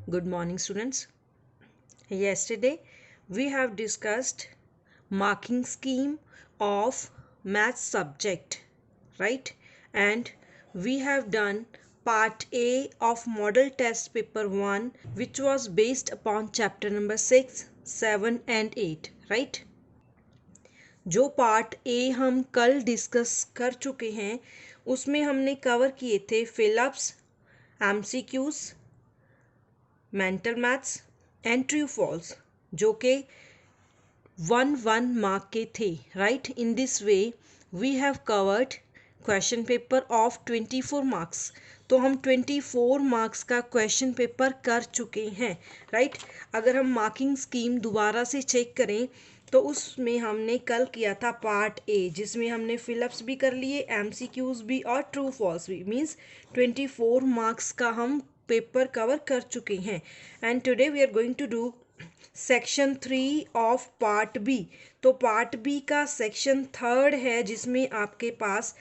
Good morning, students. Yesterday we have discussed marking scheme of math subject, right? And we have done part A of model test paper 1, which was based upon chapter number 6, 7 and 8, right? जो part A हम कल discuss कर चुके हैं उसमें हमने cover किए थे fill ups, MCQs, mental maths and true false, जो कि 1 मार्क के थे, right? In this way we have covered question paper of 24 marks. तो हम 24 मार्क्स का क्वेश्चन पेपर कर चुके हैं, राइट? अगर हम मार्किंग स्कीम दोबारा से चेक करें तो उसमें हमने कल किया था पार्ट ए, जिसमें हमने फिलिप्स भी कर लिए, एमसीक्यूज भी और ट्रू फॉल्स भी. मीन्स 24 मार्क्स का हम पेपर कवर कर चुके हैं. And today we are going to do section 3 of part B. तो पार्ट बी का सेक्शन 3 है, जिसमें आपके पास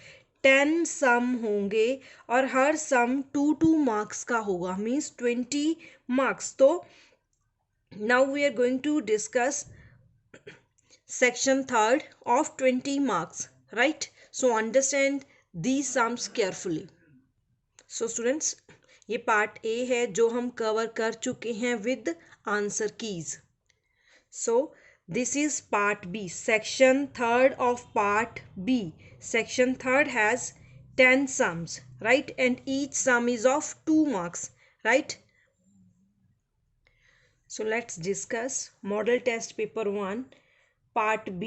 10 सम होंगे और हर सम 2 मार्क्स का होगा, मीन्स 20 मार्क्स. तो now we are going to discuss section 3 of 20 marks, right? So understand these sums carefully. So students, ये पार्ट ए है जो हम कवर कर चुके हैं with answer keys. So this is part B, section 3 of part B. Section 3 has 10 sums, right? And each sum is of 2 marks, right? So let's discuss model test paper 1 part B,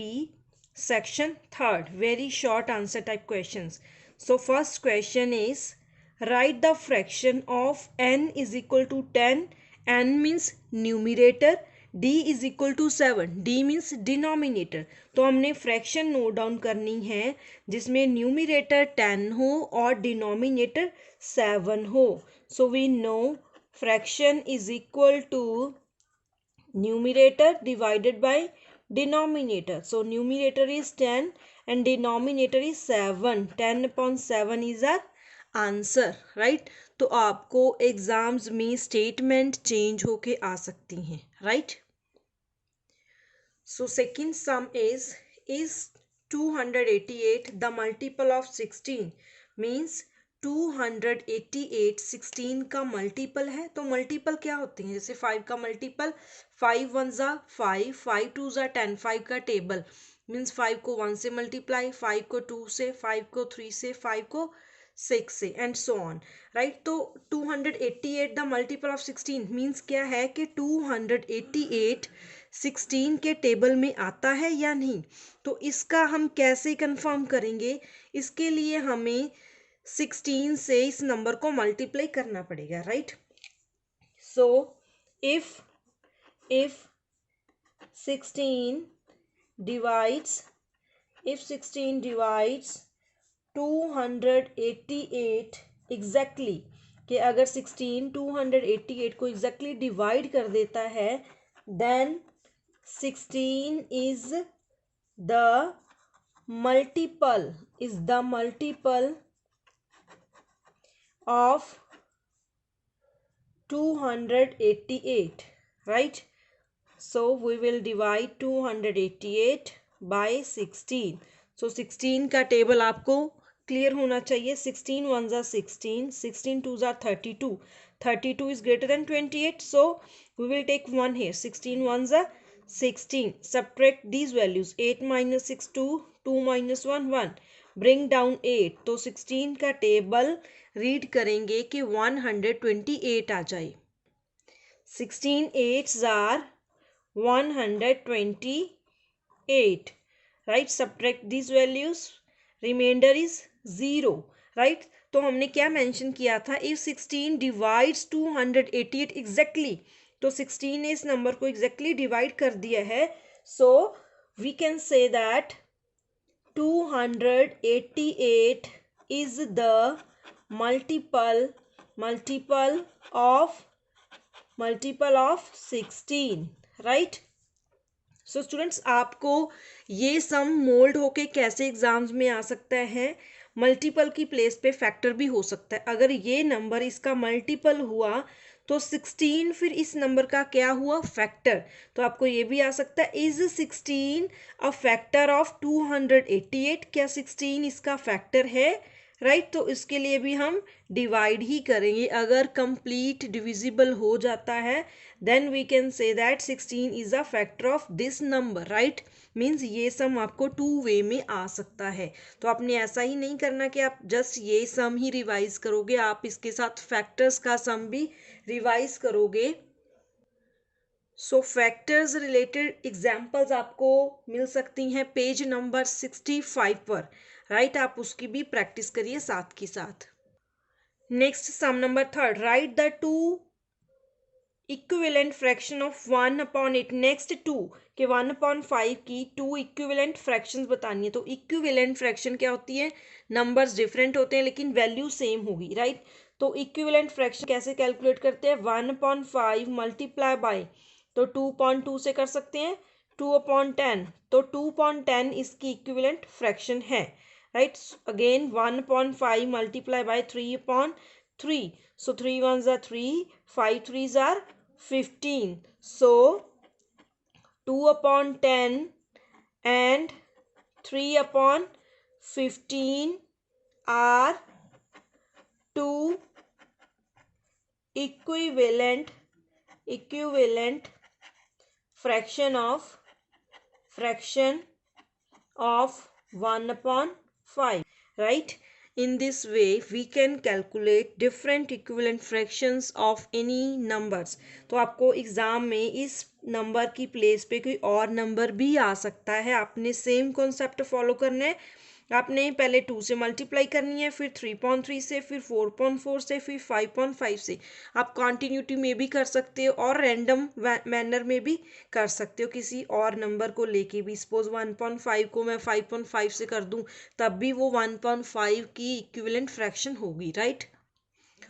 section 3, very short answer type questions. So first question is, write the fraction of n is equal to 10. n means numerator, d is equal to 7. d means denominator. तो हमने fraction note down करनी है जिसमें numerator 10 हो और denominator 7 हो. So we know fraction is equal to numerator divided by denominator. So numerator is 10 and denominator is 7. 10 upon 7 is our answer, right? तो आपको एग्जाम्स में स्टेटमेंट चेंज होके आ सकती हैं, right? So second sum is 288 the multiple of 16? Means 288 16 का multiple है. तो multiple क्या होते हैं? जैसे 5 का मल्टीपल 5 1 जा 5, 5 2 जा 10. 5 का टेबल मीन्स 5 को 1 से मल्टीप्लाई, 5 को 2 से, 5 को 3 से, 5 को 6 से एंड सो ऑन, राइट? तो 288 द मल्टीपल ऑफ 16 मीन्स क्या है कि 288 16 के टेबल में आता है या नहीं. तो इसका हम कैसे कंफर्म करेंगे? इसके लिए हमें 16 से इस नंबर को मल्टीप्लाई करना पड़ेगा, right? So if 16 divides 288 exactly, कि अगर 16 288 को एग्जैक्टली डिवाइड कर देता है, then 16 is the multiple of 288, right? So we will divide 288 by 16. So 16 का टेबल आपको क्लियर होना चाहिए. 16 1 जा 16, 16 2 जा 32, 32 is greater than 28. So we will take 1 here. 16 1 जा 16. Subtract these values. 8 minus 6 2, 2 minus 1 1. Bring down 8. तो 16 का टेबल रीड करेंगे कि 128 आ जाए. 16 8s are 128, right? Subtract these values, remainder is 0, right? तो हमने क्या मेंशन किया था? if 16 divides 288 exactly, तो 16 ने इस नंबर को exactly डिवाइड कर दिया है. so we can say that 288 is the multiple of 16, right? So students, आपको ये सम मोल्ड होके कैसे एग्जाम्स में आ सकता है? मल्टीपल की प्लेस पे फैक्टर भी हो सकता है. अगर ये नंबर इसका मल्टीपल हुआ तो 16 फिर इस नंबर का क्या हुआ, फैक्टर। तो आपको ये भी आ सकता है, इज 16 अ फैक्टर ऑफ 288, क्या 16 इसका फैक्टर है, राइट। तो इसके लिए भी हम डिवाइड ही करेंगे, अगर कंप्लीट डिविजिबल हो जाता है then we can say that 16 is a factor of this number, right. Means ये सम आपको टू वे में आ सकता है। तो आपने ऐसा ही नहीं करना कि आप जस्ट ये सम ही रिवाइज करोगे, आप इसके साथ फैक्टर्स का सम भी रिवाइज करोगे। सो फैक्टर्स रिलेटेड एग्जाम्पल्स आपको मिल सकती हैं पेज नंबर 65 पर, राइट। आप उसकी भी प्रैक्टिस करिए साथ के साथ। Next sum number third, right the two equivalent fraction of 1/8। Next two के 1/5 की टू इक्विवेलेंट फ्रैक्शंस बतानी है। तो इक्विवेलेंट फ्रैक्शन क्या होती है, नंबर्स डिफरेंट होते हैं लेकिन वैल्यू सेम होगी, राइट। तो इक्विवेलेंट फ्रैक्शन कैसे कैलकुलेट करते हैं, 1/5 मल्टीप्लाई बाय, तो 2/2 से कर सकते हैं, 2/10, तो 2/10 इसकी इक्विवेलेंट फ्रैक्शन है, right. Again 1/5 multiply by 3/3, so 3 ones are 3, 5 threes are 15, so 2/10 and 3/15 are two equivalent fraction of 1/5, right. In this way we can calculate different equivalent fractions of any numbers. तो आपको exam में इस number की place पे कोई और number भी आ सकता है, आपने सेम कॉन्सेप्ट फॉलो करना है। आपने पहले 2 से मल्टीप्लाई करनी है, फिर 3/3 से, फिर 4/4 से, फिर 5/5 से। आप कॉन्टिन्यूटी में भी कर सकते हो और रैंडम मैनर में भी कर सकते हो, किसी और नंबर को लेके भी। सपोज 1/5 को मैं 5/5 से कर दूं, तब भी वो 1/5 की इक्विवेलेंट फ्रैक्शन होगी, right.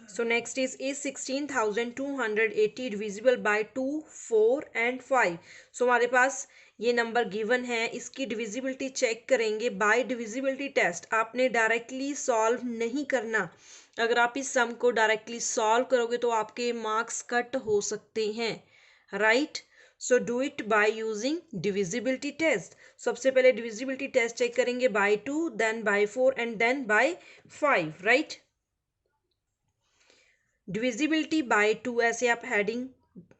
So next is 16,280 divisible by 2, 4 and 5. So हमारे पास ये नंबर गिवन है, इसकी डिविजिबिलिटी चेक करेंगे बाय डिविजिबिलिटी टेस्ट। आपने डायरेक्टली सॉल्व नहीं करना, अगर आप इस सम को डायरेक्टली सॉल्व करोगे तो आपके मार्क्स कट हो सकते हैं, right. So do it by using divisibility test. सबसे पहले डिविजिबिलिटी टेस्ट चेक करेंगे by 2, then by 4 and then by 5, right. Divisibility by 2 ऐसे आप हेडिंग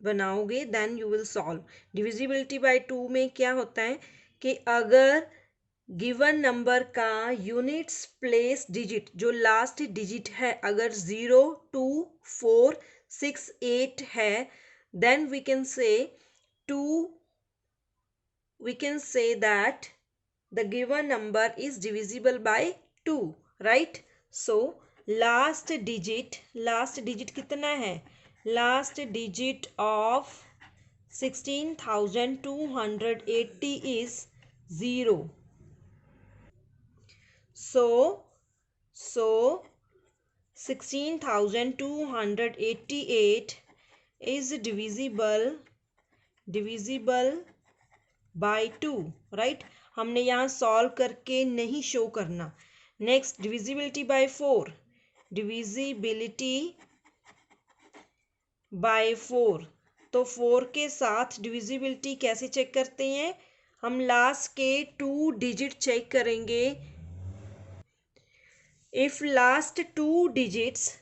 बनाओगे, then you will solve. Divisibility by 2 में क्या होता है कि अगर गिवन नंबर का यूनिट्स प्लेस डिजिट, जो लास्ट डिजिट है, अगर 0, 2, 4, 6, 8 है, then we can say that the given number is divisible bye 2, right. So last digit कितना है, last digit of 16,280 is 0। so 16,288 is divisible by 2, right. हमने यहाँ solve करके नहीं शो करना। Next divisibility bye 4, divisibility bye 4, तो 4 के साथ डिविजिबिलिटी कैसे चेक करते हैं, हम लास्ट के 2 डिजिट चेक करेंगे। if last two digits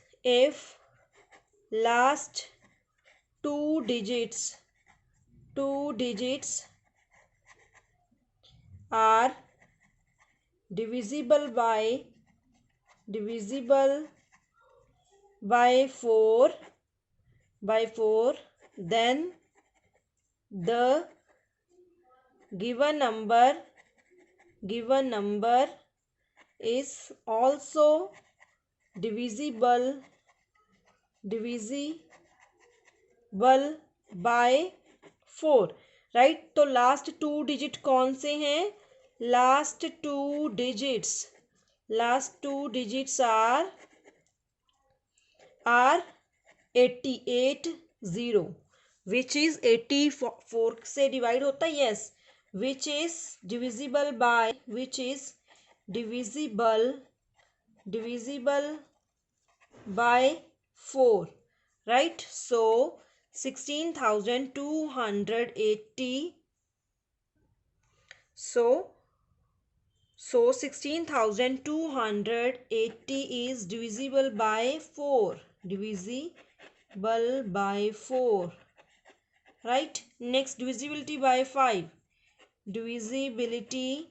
are divisible by 4, then the given number is also divisible by 4, right. तो लास्ट 2 डिजिट कौन से हैं, last two digits are 88, 0, which is 84 से डिवाइड होता है, yes, which is divisible by 4, right? So 16,280. So 16,280 is divisible by 4. Divisible by 4. Right? Next, divisibility by 5. Divisibility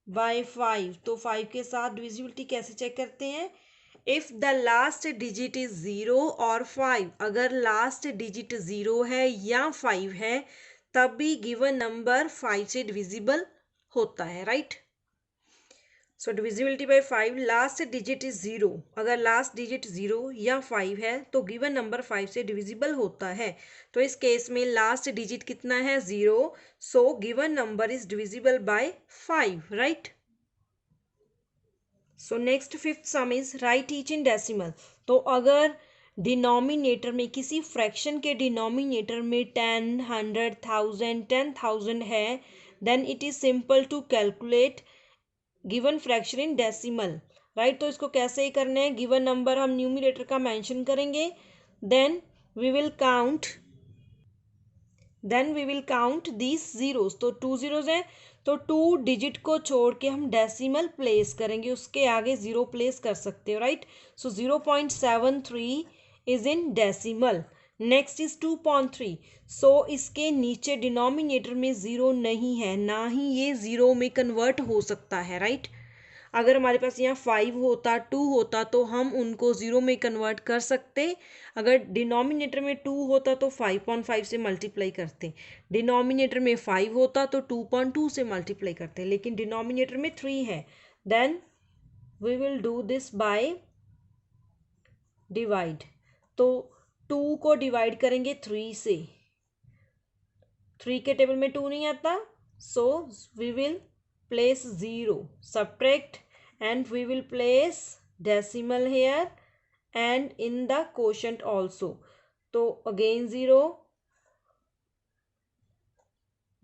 by 5. तो 5 के साथ डिविजिबिलिटी कैसे चेक करते हैं? If the last digit is 0 और 5, अगर लास्ट डिजिट 0 है या 5 है तब भी गिवन नंबर 5 से डिविजिबल होता है, right? So divisibility bye 5, last digit is 0, अगर लास्ट डिजिट 0 या 5 है तो गिवन नंबर 5 से डिविजिबल होता है। तो इस केस में लास्ट डिजिट कितना है? 0, so given number is divisible bye 5, right? So next fifth some is right each in decimal. तो अगर डिनोमिनेटर में, किसी फ्रैक्शन के डिनोमिनेटर में 10, 100, 1000, 10,000 है, then it is simple to calculate given fraction in decimal, right? तो इसको कैसे ही करना है? गिवन नंबर हम न्यूमिनेटर का मेंशन करेंगे, then we will count these zeros. तो 2 जीरोस हैं तो 2 डिजिट को छोड़ के हम डेसिमल प्लेस करेंगे, उसके आगे 0 प्लेस कर सकते हो, right? So 0.73 is in decimal. Next is 2.3। सो इसके नीचे डिनोमिनेटर में 0 नहीं है, ना ही ये 0 में कन्वर्ट हो सकता है, राइट? अगर हमारे पास यहाँ 5 होता, 2 होता तो हम उनको 0 में कन्वर्ट कर सकते। अगर डिनोमिनेटर में 2 होता तो 5.5 से मल्टीप्लाई करते, डिनोमिनेटर में 5 होता तो 2.2 से मल्टीप्लाई करते, लेकिन डिनोमिनेटर में 3 है। Then we will do this by divide. तो 2 को डिवाइड करेंगे 3 से, 3 के टेबल में 2 नहीं आता, so we will place 0, subtract, and we will place decimal here and in the quotient also. तो again 0,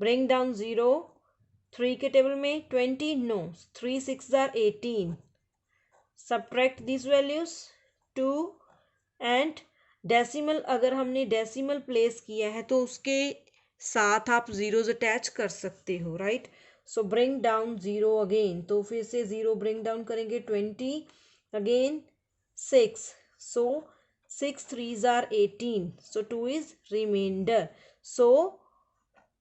bring down 0, 3 के टेबल में 20, no, 3 6 are 18, subtract these values 2, and decimal अगर हमने डेसिमल प्लेस किया है तो उसके साथ आप जीरोज अटैच कर सकते हो, right? So bring down 0 again, तो फिर से 0 ब्रिंग डाउन करेंगे 20, again 6, so 6 3s are 18, so 2 is reminder, so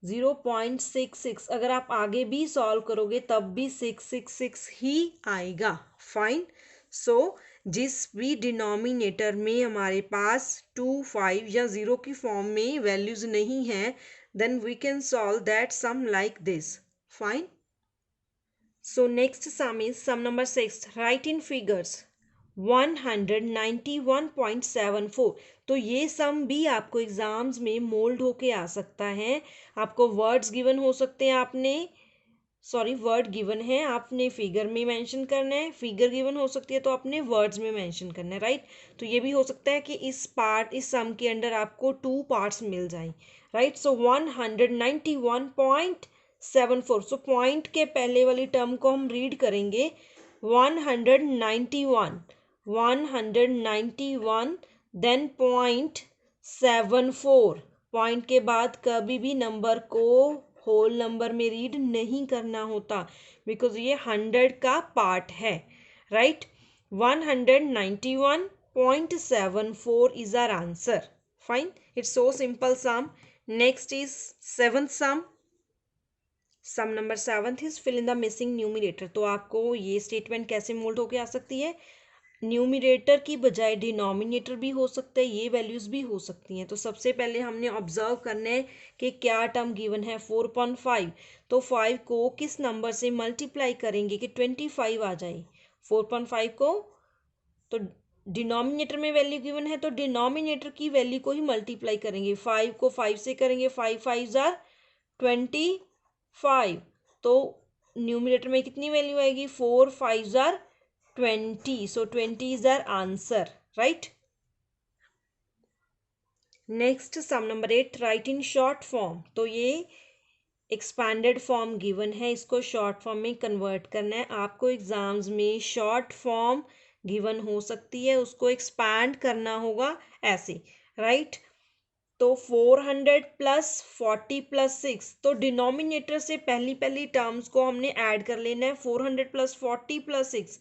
0.66। अगर आप आगे भी सॉल्व करोगे तब भी 666 ही आएगा, फाइन। सो जिस भी डिनोमिनेटर में हमारे पास 2, 5 या 0 की फॉर्म में वैल्यूज नहीं है, then we can solve that sum like this, fine. So next sum is sum number 6, right in figures 191.74। तो ये सम भी आपको एग्जाम्स में मोल्ड होके आ सकता है। आपको वर्ड्स गिवन हो सकते हैं, वर्ड गिवन है, आपने फिगर में मेंशन करना है, फिगर गिवन हो सकती है तो आपने वर्ड्स में मेंशन करना है, राइट? तो ये भी हो सकता है कि इस सम के अंदर आपको 2 पार्ट्स मिल जाएं, राइट? सो 191.74। सो पॉइंट के पहले वाली टर्म को हम रीड करेंगे 191, देन 0.74। पॉइंट के बाद कभी भी नंबर को होल नंबर में रीड नहीं करना होता, बिकॉज ये 100 का पार्ट है, right? 191.74 is our answer, fine. It's so simple sum. Next is seventh sum number 7 is fill in the missing numerator. तो आपको ये स्टेटमेंट कैसे मोल्ड होके आ सकती है? न्यूमिनेटर की बजाय डिनोमिनेटर भी हो सकता है, ये वैल्यूज भी हो सकती हैं। तो सबसे पहले हमने ऑब्जर्व करना है कि क्या टर्म गिवन है 4.5। तो 5 को किस नंबर से मल्टीप्लाई करेंगे कि 25 आ जाए? 4.5 को तो डिनोमिनेटर में वैल्यू गिवन है तो डिनोमिनेटर की वैल्यू को ही मल्टीप्लाई करेंगे। 5 को 5 से करेंगे, 5 5 आर 25, तो न्यूमिनेटर में कितनी वैल्यू आएगी? 4 5 are 20, so 20 is our answer, right? Next sum number 8, write in short form। तो ये एक्सपैंडेड फॉर्म गिवन है, इसको शॉर्ट फॉर्म में कन्वर्ट करना है। आपको एग्जाम्स में शॉर्ट फॉर्म गिवन हो सकती है, उसको एक्सपैंड करना होगा ऐसे, राइट। तो 400 प्लस 40 प्लस 6, तो डिनोमिनेटर से पहली पहली टर्म्स को हमने ऐड कर लेना है। 400 प्लस 40 प्लस 6,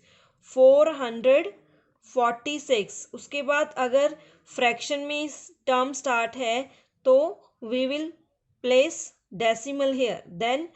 446। उसके बाद अगर फ्रैक्शन में टर्म स्टार्ट है तो we will place decimal here, then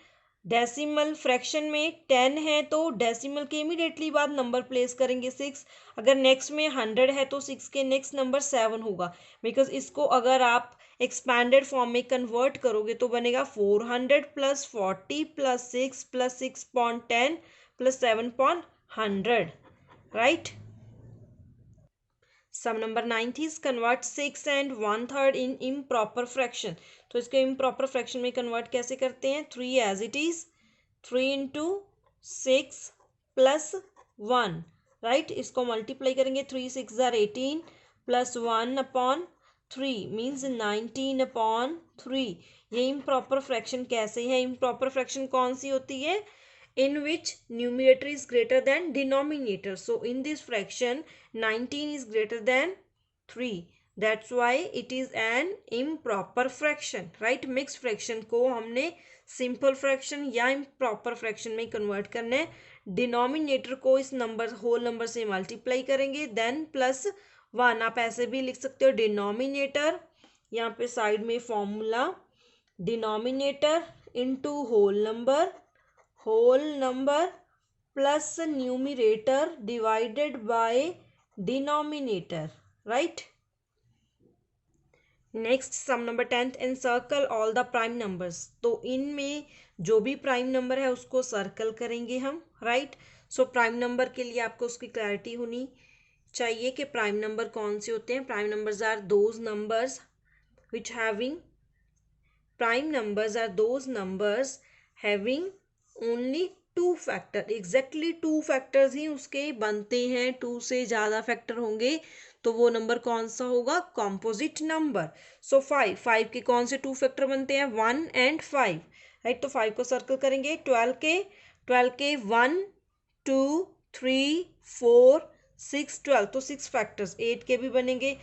decimal fraction में 10 है तो डेसिमल के इमीडिएटली बाद नंबर प्लेस करेंगे 6। अगर नेक्स्ट में 100 है तो 6 के नेक्स्ट नंबर 7 होगा, बिकॉज इसको अगर आप एक्सपैंडेड फॉर्म में कन्वर्ट करोगे तो बनेगा 400 plus 40 plus 6 plus 6.10 plus 7.100, right. Sum number 9 is convert 6 and 1/3 in improper fraction। तो इसको improper fraction में कन्वर्ट कैसे करते हैं? 3 as it is, 3 into 6 plus 1, right. इसको मल्टीप्लाई करेंगे, 3 6 are 18 प्लस 1/3 मीन्स 19/3। ये improper fraction कैसे है? improper fraction कौन सी होती है? in which numerator is greater than denominator. So in this fraction 19 is greater than 3, that's why it is an improper fraction, right। mixed fraction को हमने simple fraction या improper fraction में convert करना है। Denominator को इस नंबर होल नंबर से multiply करेंगे, देन प्लस 1। आप ऐसे भी लिख सकते हो डिनोमिनेटर, यहाँ पे साइड में formula, denominator into whole number plus numerator divided by denominator, right. Next sum number 10, encircle all the prime numbers. तो इनमें जो भी प्राइम नंबर है उसको सर्कल करेंगे हम, राइट। सो प्राइम नंबर के लिए आपको उसकी क्लैरिटी होनी चाहिए कि प्राइम नंबर कौन से होते हैं। Prime numbers are those numbers which having, prime numbers are those numbers having only 2 factor, exactly 2 factors ही उसके बनते हैं। 2 से ज़्यादा फैक्टर होंगे तो वो नंबर कौन सा होगा? Composite number. सो 5 के कौन से 2 फैक्टर बनते हैं? 1 and 5, राइट। तो 5 को सर्कल करेंगे। 12 के 1 2 3 4 6 12, तो 6 फैक्टर्स। 8 के भी बनेंगे,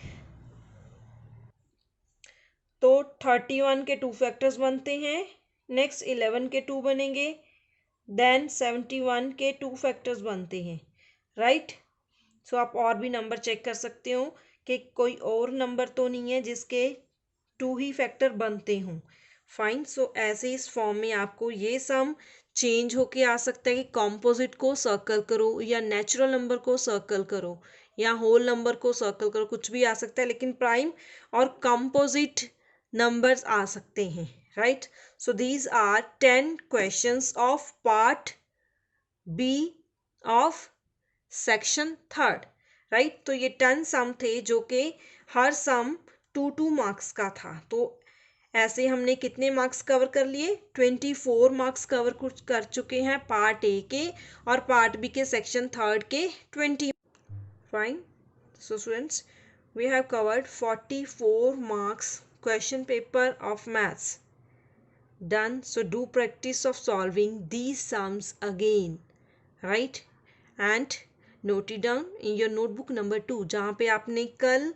तो 31 के 2 फैक्टर्स बनते हैं। नेक्स्ट 11 के 2 बनेंगे, देन 71 के 2 फैक्टर्स बनते हैं, राइट। सो आप और भी नंबर चेक कर सकते हो कि कोई और नंबर तो नहीं है जिसके 2 ही फैक्टर बनते हों। फाइन। सो ऐसे इस फॉर्म में आपको ये सम चेंज होके आ सकता है कि कॉम्पोजिट को सर्कल करो या नेचुरल नंबर को सर्कल करो या होल नंबर को सर्कल करो, कुछ भी आ सकता है, लेकिन प्राइम और कंपोजिट नंबर्स आ सकते हैं, right. So these are 10 questions of part B of section 3, right. तो ये 10 सम थे जो कि हर सम 2 मार्क्स का था। तो ऐसे हमने कितने मार्क्स कवर कर लिए? 24 मार्क्स कवर कर चुके हैं पार्ट ए के, और पार्ट बी के सेक्शन 3 के 20। Fine. So students, we have covered 44 marks question paper of maths. Done. So do practice of solving these sums again, right? And note it down in your notebook number 2, जहाँ पे आपने कल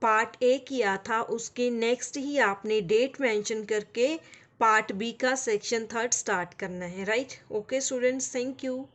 part A किया था उसके next ही आपने date mention करके part B का सेक्शन 3 स्टार्ट करना है, right. Okay students, thank you.